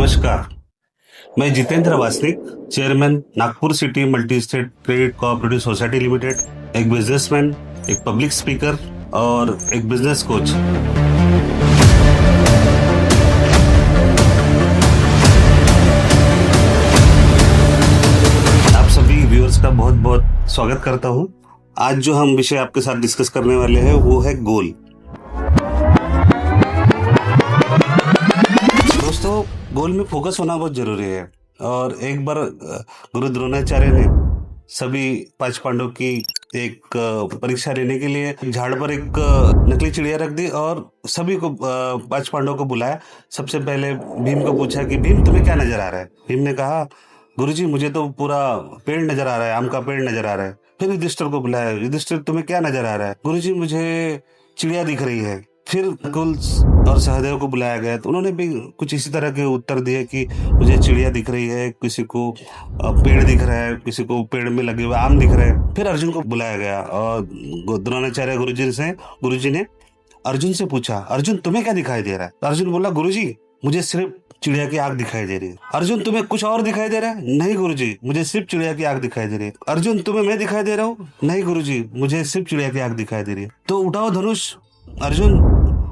नमस्कार। मैं Jitendra Wasnik, chairman Nagpur city multi state credit cooperative society limited, एक बिजनेसमैन, एक पब्लिक स्पीकर और एक बिजनेस कोच। आप सभी व्यूअर्स का बहुत बहुत स्वागत करता हूं। आज जो हम विषय आपके साथ डिस्कस करने वाले हैं वो है गोल। दोस्तों, गोल में फोकस होना बहुत जरूरी है। और एक बार गुरु द्रोणाचार्य ने सभी 5 पांडवों की एक परीक्षा लेने के लिए झाड़ पर एक नकली चिड़िया रख दी और सभी को 5 पांडवों को बुलाया। सबसे पहले भीम को पूछा कि भीम तुम्हें क्या नजर आ रहा है। भीम ने कहा, गुरुजी मुझे तो पूरा पेड़ नजर आ रहा है, आम का पेड़ नजर आ रहा है। फिर युधिष्ठिर को बुलाया, युधिष्ठिर तुम्हें क्या नजर आ रहा है। गुरुजी मुझे चिड़िया दिख रही है। फिर नकुल और सहदेव को बुलाया गया तो उन्होंने भी कुछ इसी तरह के उत्तर दिए कि मुझे चिड़िया दिख रही है, किसी को पेड़ दिख रहा है, किसी को पेड़ में लगे हुए आम दिख रहे हैं। फिर अर्जुन को बुलाया गया और द्रोणाचार्य गुरुजी ने अर्जुन से पूछा, अर्जुन तुम्हें क्या दिखाई दे रहा है। तो अर्जुन बोला, गुरुजी मुझे सिर्फ चिड़िया की आंख दिखाई दे रही है। अर्जुन तुम्हें कुछ और दिखाई दे रहा है। नहीं गुरुजी, मुझे सिर्फ चिड़िया की आंख दिखाई दे रही है। अर्जुन तुम्हें मैं दिखाई दे रहा हूँ। नहीं गुरुजी, मुझे सिर्फ चिड़िया की आंख दिखाई दे रही है। तो उठाओ धनुष अर्जुन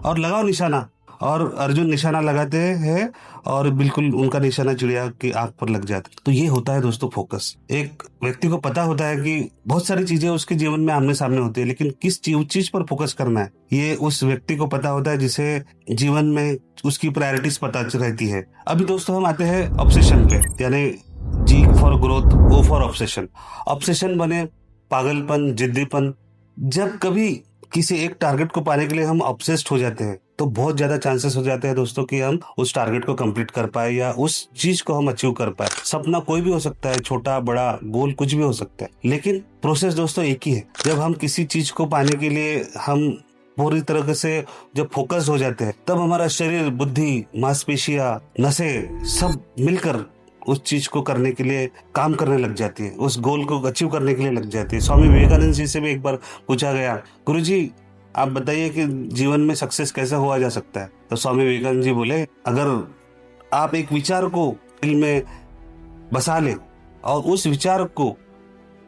और लगाओ निशाना। और अर्जुन निशाना लगाते हैं और बिल्कुल उनका निशाना चिड़िया की आंख पर लग जाता है। तो ये होता है दोस्तों फोकस। एक व्यक्ति को पता होता है कि बहुत सारी चीजें उसके जीवन में आमने सामने होती है, लेकिन किस चीज पर फोकस करना है ये उस व्यक्ति को पता होता है, जिसे जीवन में उसकी प्रायोरिटीज पता रहती है। अभी दोस्तों हम आते हैं ऑब्सेशन पे, यानी G for growth, O for obsession. Obsession बने पागलपन, जिद्दीपन। जब कभी किसी एक टारगेट को पाने के लिए हम ऑब्सेस्ड हो जाते हैं तो बहुत ज्यादा चांसेस हो जाते हैं दोस्तों कि हम उस टारगेट को कंप्लीट कर पाए या उस चीज को हम अचीव कर पाए। सपना कोई भी हो सकता है, छोटा बड़ा गोल कुछ भी हो सकता है, लेकिन प्रोसेस दोस्तों एक ही है। जब हम किसी चीज को पाने के लिए हम पूरी तरह से जब फोकस हो जाते हैं तब हमारा शरीर, बुद्धि, मांसपेशियां, नसें सब मिलकर उस चीज को करने के लिए काम करने लग जाती है, उस गोल को अचीव करने के लिए लग जाती है। स्वामी विवेकानंद जी से भी एक बार पूछा गया, गुरुजी आप बताइए कि जीवन में सक्सेस कैसे हुआ जा सकता है। तो स्वामी विवेकानंद जी बोले, अगर आप एक विचार को दिल में बसा ले और उस विचार को,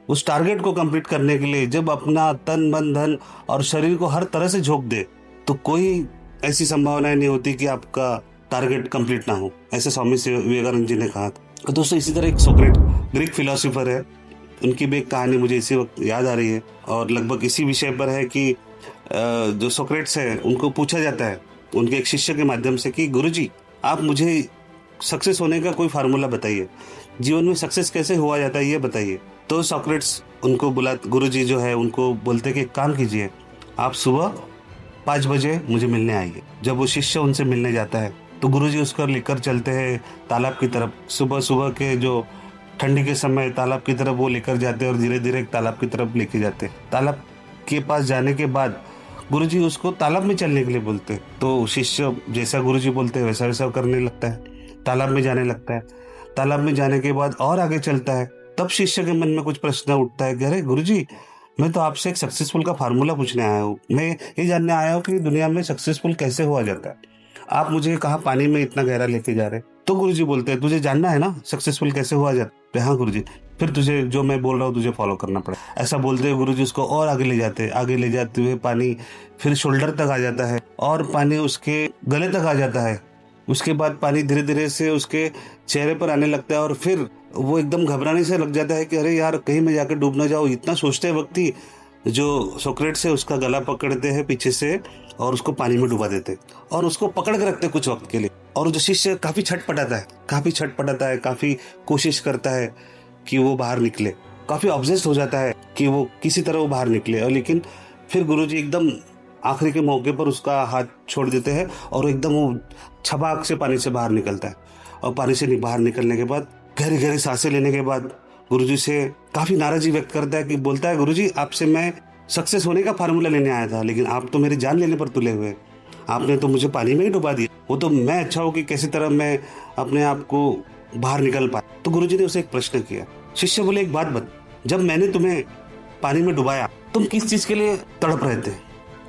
उस टारगेट को कंप्लीट करने के लिए जब अपना तन मन धन और शरीर को हर तरह से झोंक दे तो कोई ऐसी संभावना नहीं होती कि आपका टारगेट कंप्लीट ना हो। ऐसे स्वामी विवेकानंद जी ने कहा था। तो दोस्तों इसी तरह एक सोक्रेट ग्रीक फिलोसोफर है, उनकी भी एक कहानी मुझे इसी वक्त याद आ रही है और लगभग इसी विषय पर है कि जो सोक्रेट्स है उनको पूछा जाता है उनके एक शिष्य के माध्यम से कि गुरुजी आप मुझे सक्सेस होने का कोई फार्मूला बताइए, जीवन में सक्सेस कैसे हुआ जाता है ये बताइए। तो सोक्रेट्स उनको गुरुजी जो है उनको बोलते कि एक काम कीजिए, आप सुबह 5 बजे मुझे मिलने आइए। जब वो शिष्य उनसे मिलने जाता है तो गुरुजी उसको लेकर चलते हैं तालाब की तरफ। सुबह सुबह के जो ठंडी के समय तालाब की तरफ वो लेकर जाते हैं और धीरे धीरे तालाब की तरफ लेके जाते हैं। तालाब के पास जाने के बाद गुरुजी उसको तालाब में चलने के लिए बोलते हैं। तो शिष्य जैसा गुरुजी बोलते हैं वैसा वैसा करने लगता है, तालाब में जाने लगता है। तालाब में जाने के बाद और आगे चलता है। तब शिष्य के मन में कुछ प्रश्न उठता है कि अरे गुरुजी, मैं तो आपसे एक सक्सेसफुल का फार्मूला पूछने आया हूँ। मैं ये जानने आया हूँ कि दुनिया में सक्सेसफुल कैसे हुआ जाता है। आप मुझे कहाँ पानी में इतना गहरा लेके जा रहे। तो गुरुजी बोलते हैं, तुझे जानना है ना सक्सेसफुल कैसे हुआ जाता है। हाँ गुरुजी, फिर तुझे जो मैं बोल रहा हूँ तुझे फॉलो करना पड़े। ऐसा बोलते हुए गुरुजी उसको और आगे ले जाते हैं। आगे ले जाते हुए पानी फिर शोल्डर तक आ जाता है और पानी उसके गले तक आ जाता है। उसके बाद पानी धीरे धीरे से उसके चेहरे पर आने लगता है और फिर वो एकदम घबराने से लग जाता है कि अरे यार कहीं मैं जाकर डूब ना जाऊँ। इतना सोचते वक्त ही जो सोक्रेट्स है उसका गला पकड़ते हैं पीछे से और उसको पानी में डुबा देते और उसको पकड़ के रखते कुछ वक्त के लिए। और जो शिष्य काफी छटपटाता है, काफी कोशिश करता है कि वो बाहर निकले, काफी ऑब्सेस्ड हो जाता है कि वो किसी तरह वो बाहर निकले। और लेकिन फिर गुरुजी एकदम आखिरी के मौके पर उसका हाथ छोड़ देते हैं और एकदम वो छबाक से पानी से बाहर निकलता है। और पानी से बाहर निकलने के बाद गहरी गहरी सांसें लेने के बाद गुरुजी से काफी नाराजगी व्यक्त करता है कि बोलता है, गुरुजी आपसे मैं सक्सेस होने का फार्मूला लेने आया था, लेकिन आप तो मेरी जान लेने पर तुले हुए, आपने तो मुझे पानी में ही डुबा दिया। वो तो मैं अच्छा हूँ कि कैसी तरह मैं अपने आप को बाहर निकल पाया। तो गुरुजी ने उसे एक प्रश्न किया। शिष्य बोले, एक बात बता, जब मैंने तुम्हें पानी में डुबाया तुम किस चीज के लिए तड़प रहे थे,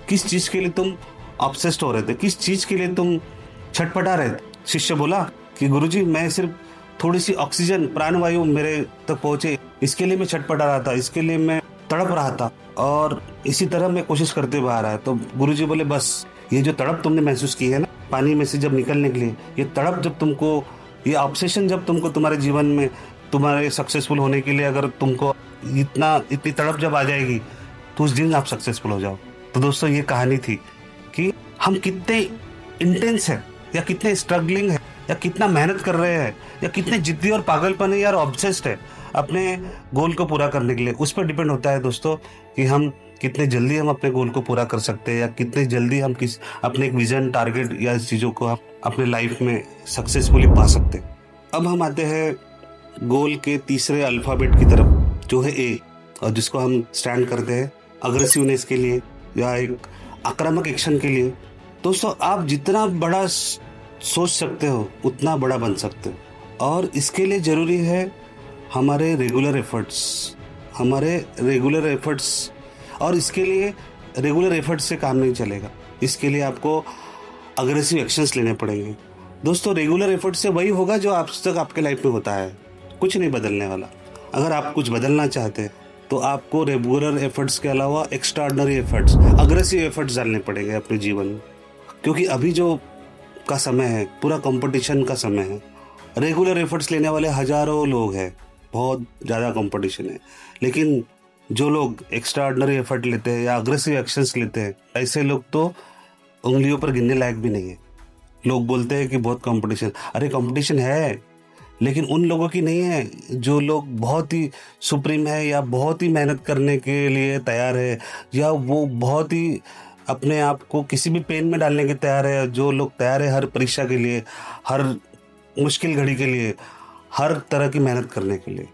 किस चीज के लिए तुम ऑब्सेस्ड हो रहे थे, किस चीज के लिए तुम छटपटा रहे थे। शिष्य बोला कि गुरुजी मैं सिर्फ थोड़ी सी ऑक्सीजन प्राणवायु मेरे तक पहुंचे, इसके लिए मैं छटपटा रहा था, इसके लिए मैं तड़प रहा था और इसी तरह मैं कोशिश करते हुए आ रहा है। तो गुरुजी बोले बस ये जो तड़प तुमने महसूस की है ना पानी में से जब निकलने के लिए, ये तड़प जब तुमको, ये ऑब्सेशन जब तुमको तुम्हारे जीवन में तुम्हारे सक्सेसफुल होने के लिए अगर तुमको इतनी तड़प जब आ जाएगी तो उस दिन आप सक्सेसफुल हो जाओ। तो दोस्तों ये कहानी थी कि हम कितने इंटेंस है या कितने स्ट्रगलिंग है या कितना मेहनत कर रहे हैं या कितने जिद्दी और पागलपन है यार ऑब्सेस्ड है अपने गोल को पूरा करने के लिए। उस पर डिपेंड होता है दोस्तों कि हम कितने जल्दी हम अपने गोल को पूरा कर सकते हैं या कितने जल्दी हम अपने एक विजन टारगेट या इस चीज़ों को हम अपने लाइफ में सक्सेसफुली पा सकते हैं। अब हम आते हैं गोल के तीसरे अल्फाबेट की तरफ जो है ए, और जिसको हम स्टैंड करते हैं अग्रेसिवनेस के लिए या एक आक्रामक एक्शन के लिए। दोस्तों आप जितना बड़ा सोच सकते हो उतना बड़ा बन सकते हो और इसके लिए ज़रूरी है हमारे रेगुलर एफर्ट्स और इसके लिए रेगुलर एफर्ट्स से काम नहीं चलेगा। इसके लिए आपको अग्रेसिव एक्शंस लेने पड़ेंगे। दोस्तों रेगुलर एफर्ट्स से वही होगा जो आज तक आपके लाइफ में होता है, कुछ नहीं बदलने वाला। अगर आप कुछ बदलना चाहते हैं तो आपको रेगुलर एफर्ट्स के अलावा एक्स्ट्राऑर्डिनरी एफर्ट्स, अग्रेसिव एफर्ट्स डालने पड़ेंगे अपने जीवन में, क्योंकि अभी जो का समय है पूरा कंपटीशन का समय है। रेगुलर एफर्ट्स लेने वाले हजारों लोग हैं, बहुत ज़्यादा कंपटीशन है, लेकिन जो लोग एक्स्ट्राऑर्डिनरी एफर्ट लेते हैं या अग्रेसिव एक्शंस लेते हैं ऐसे लोग तो उंगलियों पर गिनने लायक भी नहीं है। लोग बोलते हैं कि बहुत कंपटीशन, अरे कंपटीशन है लेकिन उन लोगों की नहीं है जो लोग बहुत ही सुप्रीम है या बहुत ही मेहनत करने के लिए तैयार है या वो बहुत ही अपने आप को किसी भी पेन में डालने के तैयार है। जो लोग तैयार है हर परीक्षा के लिए, हर मुश्किल घड़ी के लिए, हर तरह की मेहनत करने के लिए,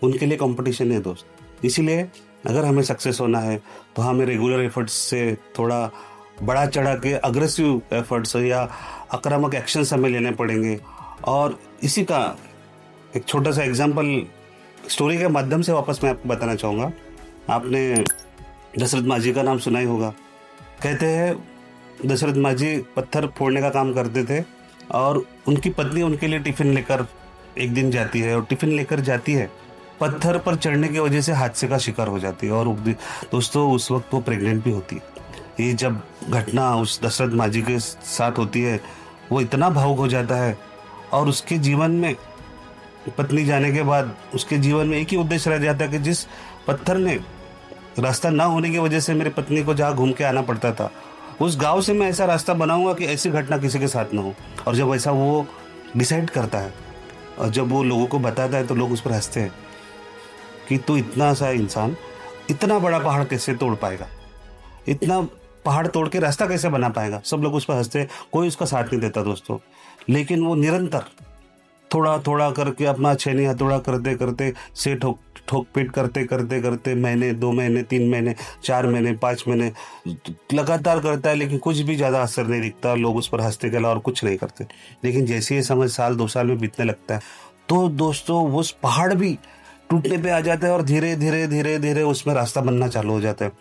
उनके लिए कंपटीशन है दोस्त। इसीलिए अगर हमें सक्सेस होना है तो हमें रेगुलर एफर्ट्स से थोड़ा बड़ा चढ़ा के अग्रेसिव एफर्ट्स या आक्रामक एक्शंस हमें लेने पड़ेंगे। और इसी का एक छोटा सा एग्जाम्पल स्टोरी के माध्यम से वापस मैं आपको बताना चाहूँगा। आपने दशरथ माझी का नाम सुना ही होगा। कहते हैं दशरथ माझी पत्थर फोड़ने का काम करते थे और उनकी पत्नी उनके लिए टिफ़िन लेकर एक दिन जाती है और टिफ़िन लेकर जाती है, पत्थर पर चढ़ने की वजह से हादसे का शिकार हो जाती है और दोस्तों उस वक्त वो प्रेग्नेंट भी होती है। ये जब घटना उस दशरथ माझी के साथ होती है वो इतना भावुक हो जाता है और उसके जीवन में पत्नी जाने के बाद उसके जीवन में एक ही उद्देश्य रह जाता है कि जिस पत्थर ने रास्ता ना होने की वजह से मेरी पत्नी को जहाँ घूम के आना पड़ता था उस गांव से मैं ऐसा रास्ता बनाऊंगा कि ऐसी घटना किसी के साथ ना हो। और जब ऐसा वो डिसाइड करता है और जब वो लोगों को बताता है तो लोग उस पर हंसते हैं कि तू इतना सा इंसान इतना बड़ा पहाड़ कैसे तोड़ पाएगा, इतना पहाड़ तोड़ के रास्ता कैसे बना पाएगा। सब लोग उस पर हंसते, कोई उसका साथ नहीं देता दोस्तों। लेकिन वो निरंतर थोड़ा थोड़ा करके अपना छेनी हथौड़ा करते करते से ठोक पीट करते करते करते महीने, 2 महीने, 3 महीने, 4 महीने, 5 महीने लगातार करता है, लेकिन कुछ भी ज़्यादा असर नहीं दिखता। लोग उस पर हंसते के अलावा और कुछ नहीं करते। लेकिन जैसे ये समय साल 2 साल में बीतने लगता है तो दोस्तों वो उस पहाड़ भी टूटने पे आ जाता है और धीरे धीरे धीरे धीरे उसमें रास्ता बनना चालू हो जाता है।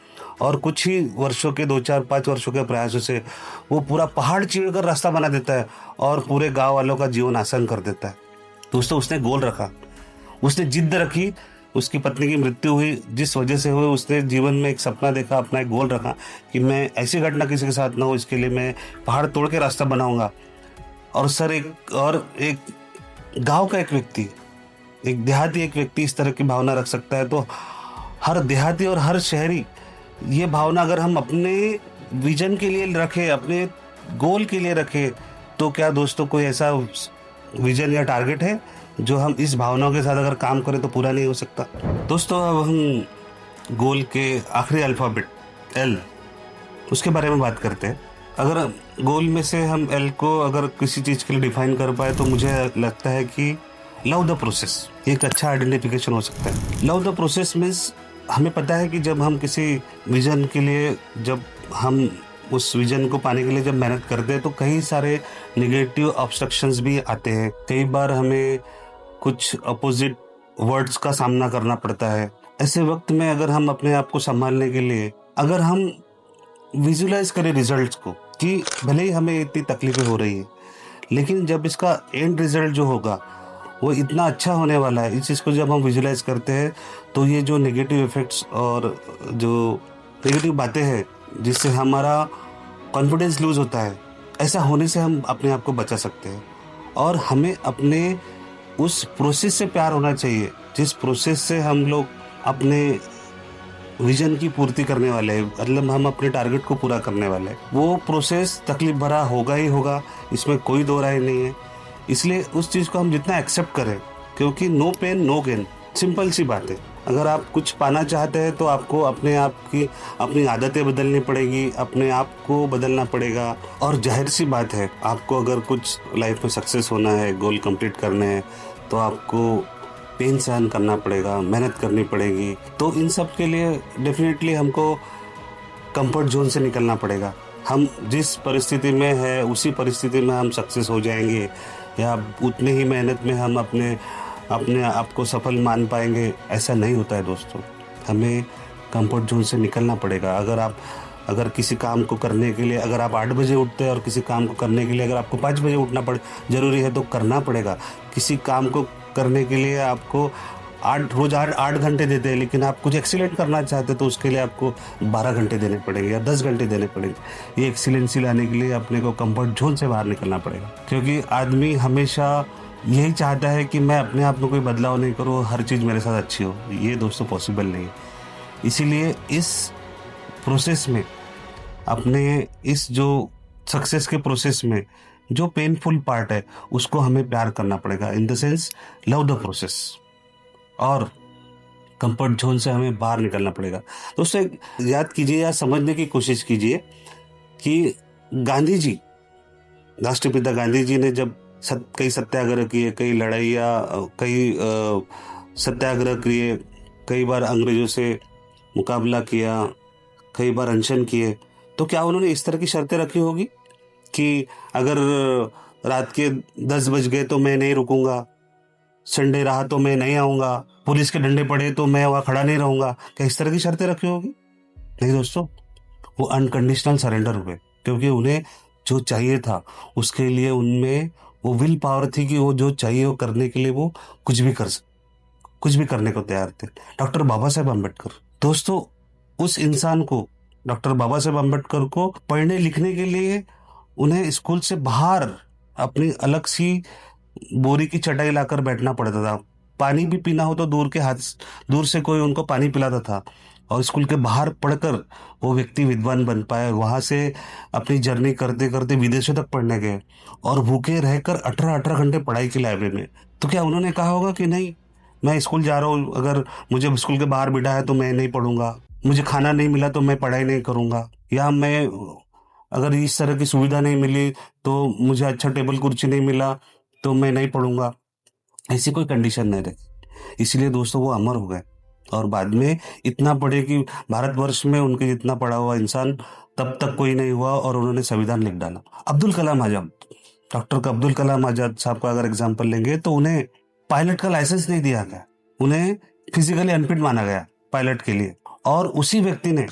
और कुछ ही वर्षों के 2, 4, 5 वर्षों के प्रयासों से वो पूरा पहाड़ चीर कर रास्ता बना देता है और पूरे गांव वालों का जीवन आसान कर देता है। दोस्तों उसने गोल रखा, उसने जिद्द रखी, उसकी पत्नी की मृत्यु हुई जिस वजह से हुई, उसने जीवन में एक सपना देखा, अपना एक गोल रखा कि मैं ऐसी घटना किसी के साथ ना हो, इसके लिए मैं पहाड़ तोड़ के रास्ता बनाऊंगा। और सर एक गांव का एक व्यक्ति, एक देहाती एक व्यक्ति इस तरह की भावना रख सकता है तो हर देहाती और हर शहरी ये भावना अगर हम अपने विजन के लिए रखें, अपने गोल के लिए रखें, तो क्या दोस्तों कोई ऐसा विजन या टारगेट है जो हम इस भावनाओं के साथ अगर काम करें तो पूरा नहीं हो सकता। दोस्तों अब हम गोल के आखिरी अल्फ़ाबेट एल उसके बारे में बात करते हैं। अगर गोल में से हम एल को अगर किसी चीज़ के लिए डिफाइन कर पाए तो मुझे लगता है कि लव द प्रोसेस एक अच्छा आइडेंटिफिकेशन हो सकता है। लव द प्रोसेस मीन्स हमें पता है कि जब हम किसी विजन के लिए, जब हम उस विजन को पाने के लिए जब मेहनत करते हैं तो कई सारे नेगेटिव ऑब्स्ट्रक्शंस भी आते हैं। कई बार हमें कुछ अपोजिट वर्ड्स का सामना करना पड़ता है। ऐसे वक्त में अगर हम अपने आप को संभालने के लिए अगर हम विजुलाइज करें रिजल्ट्स को कि भले ही हमें इतनी तकलीफें हो रही है लेकिन जब इसका एंड रिजल्ट जो होगा वो इतना अच्छा होने वाला है, इस चीज़ को जब हम विजुलाइज करते हैं तो ये जो नेगेटिव इफ़ेक्ट्स और जो नेगेटिव बातें हैं जिससे हमारा कॉन्फिडेंस लूज़ होता है, ऐसा होने से हम अपने आप को बचा सकते हैं। और हमें अपने उस प्रोसेस से प्यार होना चाहिए जिस प्रोसेस से हम लोग अपने विजन की पूर्ति करने वाले हैं, मतलब हम अपने टारगेट को पूरा करने वाले हैं। वो प्रोसेस तकलीफ भरा होगा ही होगा, इसमें कोई दो राय नहीं है। इसलिए उस चीज़ को हम जितना एक्सेप्ट करें, क्योंकि no pain no gain, simple सी बात है। अगर आप कुछ पाना चाहते हैं तो आपको अपने आप की अपनी आदतें बदलनी पड़ेगी, अपने आप को बदलना पड़ेगा। और जाहिर सी बात है, आपको अगर कुछ लाइफ में सक्सेस होना है, गोल कंप्लीट करने हैं, तो आपको पेन सहन करना पड़ेगा, मेहनत करनी पड़ेगी। तो इन सब के लिए डेफिनेटली हमको कंफर्ट जोन से निकलना पड़ेगा। हम जिस परिस्थिति में है उसी परिस्थिति में हम सक्सेस हो जाएंगे या उतने ही मेहनत में हम अपने आप को सफल मान पाएंगे, ऐसा नहीं होता है दोस्तों। हमें कंफर्ट जोन से निकलना पड़ेगा। अगर किसी काम को करने के लिए अगर आप 8 बजे उठते हैं और किसी काम को करने के लिए अगर आपको 5 बजे उठना ज़रूरी है तो करना पड़ेगा। किसी काम को करने के लिए आपको रोज़ 8 घंटे देते हैं, लेकिन आप कुछ एक्सीलेंट करना चाहते हैं तो उसके लिए आपको 12 घंटे देने पड़ेंगे या 10 घंटे देने पड़ेंगे। ये एक्सीलेंसी लाने के लिए अपने को कंफर्ट जोन से बाहर निकलना पड़ेगा, क्योंकि आदमी हमेशा यही चाहता है कि मैं अपने आप में कोई बदलाव नहीं करूँ, हर चीज़ मेरे साथ अच्छी हो। ये दोस्तों पॉसिबल नहीं है। इसीलिए इस प्रोसेस में, अपने इस जो सक्सेस के प्रोसेस में जो पेनफुल पार्ट है उसको हमें प्यार करना पड़ेगा, in the sense love the process, और कंफर्ट जोन से हमें बाहर निकलना पड़ेगा। दोस्तों याद कीजिए या समझने की कोशिश कीजिए कि गांधी जी, राष्ट्रपिता गांधी जी ने जब कई सत्याग्रह किए, कई लड़ाइयाँ, कई सत्याग्रह किए, कई बार अंग्रेजों से मुकाबला किया, कई बार अनशन किए, तो क्या उन्होंने इस तरह की शर्तें रखी होगी कि अगर रात के 10 बज गए तो मैं नहीं रुकूंगा, संडे रहा तो मैं नहीं आऊँगा, पुलिस के डंडे पड़े तो मैं वहाँ खड़ा नहीं रहूँगा? क्या इस तरह की शर्तें रखी होगी? नहीं दोस्तों, वो अनकंडीशनल सरेंडर हुए, क्योंकि उन्हें जो चाहिए था उसके लिए उनमें वो विल पावर थी कि वो जो चाहिए वो करने के लिए वो कुछ भी करने को तैयार थे। डॉक्टर बाबा साहेब अम्बेडकर, दोस्तों उस इंसान को, डॉक्टर बाबा साहेब अम्बेडकर को पढ़ने लिखने के लिए उन्हें स्कूल से बाहर अपनी अलग सी बोरी की चटाई लाकर बैठना पड़ता था। पानी भी पीना हो तो दूर से कोई उनको पानी पिलाता था। और स्कूल के बाहर पढ़कर वो व्यक्ति विद्वान बन पाए। वहां से अपनी जर्नी करते करते विदेशों तक पढ़ने गए और भूखे रहकर 18 घंटे पढ़ाई की लाइब्रेरी में। तो क्या उन्होंने कहा होगा कि नहीं, मैं स्कूल जा रहा हूँ, अगर मुझे स्कूल के बाहर बिठा है तो मैं नहीं पढ़ूंगा, मुझे खाना नहीं मिला तो मैं पढ़ाई नहीं करूंगा, या मैं अगर इस तरह की सुविधा नहीं मिली तो मुझे अच्छा टेबल कुर्सी नहीं मिला तो मैं नहीं पढ़ूंगा? ऐसी कोई कंडीशन नहीं रही। इसलिए दोस्तों वो अमर हो गए और बाद में इतना पढ़े कि भारतवर्ष में उनके जितना पढ़ा हुआ इंसान तब तक कोई नहीं हुआ और उन्होंने संविधान लिख डाला। अब्दुल कलाम आजाद, डॉक्टर अब्दुल कलाम आजाद साहब का अगर एग्जाम्पल लेंगे तो उन्हें पायलट का लाइसेंस नहीं दिया गया, उन्हें फिजिकली अनफिट माना गया पायलट के लिए। और उसी व्यक्ति ने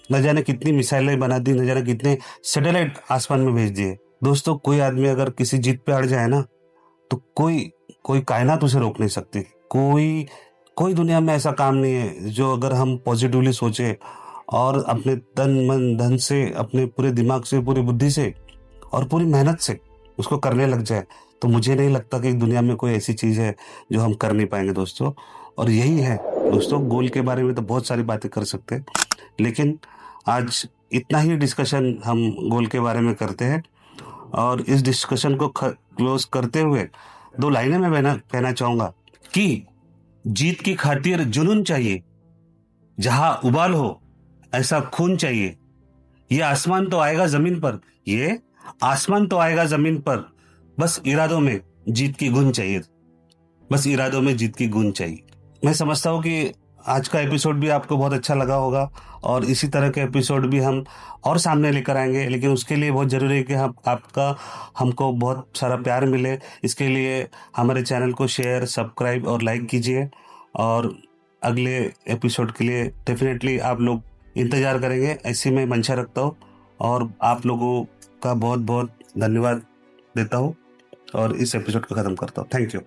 न जाने कितनी मिसाइलें बना दी, न जाने कितने सैटेलाइट आसमान में भेज दिए। दोस्तों कोई आदमी अगर किसी जीत पे अड़ जाए ना तो कोई कायनात उसे रोक नहीं सकती। कोई दुनिया में ऐसा काम नहीं है जो अगर हम पॉजिटिवली सोचे और अपने तन मन धन से, अपने पूरे दिमाग से, पूरी बुद्धि से और पूरी मेहनत से उसको करने लग जाए, तो मुझे नहीं लगता कि दुनिया में कोई ऐसी चीज है जो हम कर नहीं पाएंगे दोस्तों। और यही है दोस्तों, गोल के बारे में तो बहुत सारी बातें कर सकते हैं, लेकिन आज इतना ही डिस्कशन हम गोल के बारे में करते हैं। और इस डिस्कशन को क्लोज करते हुए 2 लाइनें मैं कहना चाहूंगा कि जीत की खातिर जुनून चाहिए, जहां उबाल हो ऐसा खून चाहिए, ये आसमान तो आएगा जमीन पर, ये आसमान तो आएगा जमीन पर, बस इरादों में जीत की गुन चाहिए, बस इरादों में जीत की गुन चाहिए। मैं समझता हूँ कि आज का एपिसोड भी आपको बहुत अच्छा लगा होगा और इसी तरह के एपिसोड भी हम और सामने लेकर आएंगे, लेकिन उसके लिए बहुत ज़रूरी है कि हमको बहुत सारा प्यार मिले। इसके लिए हमारे चैनल को शेयर, सब्सक्राइब और लाइक कीजिए और अगले एपिसोड के लिए डेफिनेटली आप लोग इंतज़ार करेंगे, ऐसी मैं मंशा रखता हूँ और आप लोगों का बहुत बहुत धन्यवाद देता हूँ। और इस एपिसोड को खत्म करता हूँ। Thank you.